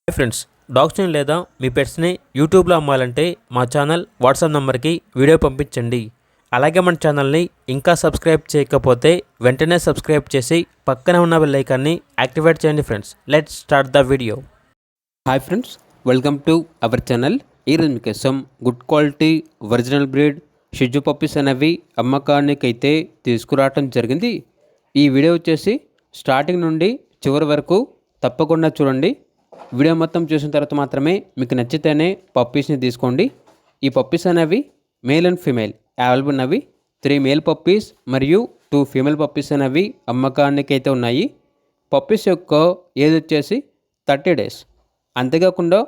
Hi friends, డాగ్స్ని లేదా మీ పెట్స్ని యూట్యూబ్లో అమ్మాలంటే మా ఛానల్ వాట్సాప్ నెంబర్కి వీడియో పంపించండి. అలాగే మన ఛానల్ని ఇంకా సబ్స్క్రైబ్ చేయకపోతే వెంటనే సబ్స్క్రైబ్ చేసి పక్కనే ఉన్న బెల్ ఐకాన్ని యాక్టివేట్ చేయండి. Friends, let's start the video. Hi friends, welcome to our channel. ఈరోజు మీకోసం గుడ్ క్వాలిటీ ఒరిజినల్ బ్రీడ్ షిజు పప్పీస్ అనేవి అమ్మకానికైతే తీసుకురావటం జరిగింది. ఈ వీడియో వచ్చేసి స్టార్టింగ్ నుండి చివరి వరకు తప్పకుండా చూడండి. వీడియో మొత్తం చూసిన తర్వాత మాత్రమే మీకు నచ్చితేనే పప్పీస్ని తీసుకోండి. ఈ పప్పీస్ అనేవి మేల్ అండ్ ఫీమేల్ అవైలబుల్ ఉన్నవి. 3 మేల్ పప్పీస్ మరియు 2 ఫీమేల్ పప్పీస్ అనేవి అమ్మకానికి అయితే ఉన్నాయి. పప్పీస్ యొక్క ఏజ్ వచ్చేసి 30 డేస్. అంతేకాకుండా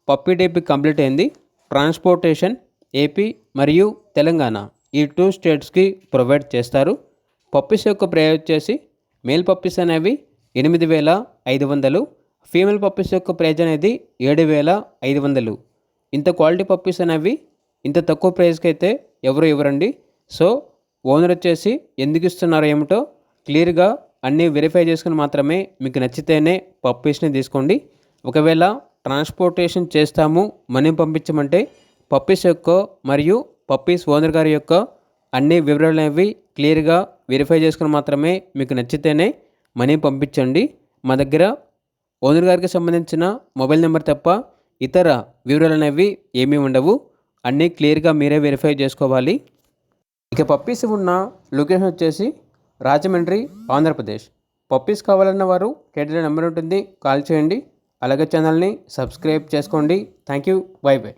పప్పీ డేపీ కంప్లీట్ అయింది. ట్రాన్స్పోర్టేషన్ ఏపీ మరియు తెలంగాణ ఈ 2 స్టేట్స్కి ప్రొవైడ్ చేస్తారు. పప్పీస్ యొక్క ప్రైస్ వచ్చేసి మేల్ పప్పీస్ అనేవి 8,500, ఫీమేల్ పప్పీస్ యొక్క ప్రైజ్ అనేది 7,500. ఇంత క్వాలిటీ పప్పీస్ అనేవి ఇంత తక్కువ ప్రైస్కి అయితే ఎవరు ఇవ్వరండి. సో ఓనర్ వచ్చేసి ఎందుకు ఇస్తున్నారో ఏమిటో క్లియర్గా అన్నీ వెరిఫై చేసుకుని మాత్రమే మీకు నచ్చితేనే పప్పీస్ని తీసుకోండి. ఒకవేళ ట్రాన్స్పోర్టేషన్ చేస్తాము, మనీ పంపించమంటే పప్పీస్ యొక్క మరియు పప్పీస్ ఓనర్ గారి యొక్క అన్ని వివరాలు అనేవి క్లియర్గా వెరిఫై చేసుకుని మాత్రమే మీకు నచ్చితేనే మనీ పంపించండి. మా దగ్గర ఓనర్ గారికి సంబంధించిన మొబైల్ నెంబర్ తప్ప ఇతర వివరాలు అనేవి ఏమీ ఉండవు. అన్నీ క్లియర్గా మీరే వెరిఫై చేసుకోవాలి. ఇక పప్పీస్ ఉన్న లొకేషన్ వచ్చేసి రాజమండ్రి, ఆంధ్రప్రదేశ్. పప్పీస్ కావాలన్న వారు టైటిల్ నెంబర్ ఉంటుంది, కాల్ చేయండి. అలాగే ఛానల్ని సబ్స్క్రైబ్ చేసుకోండి. Thank you. By by.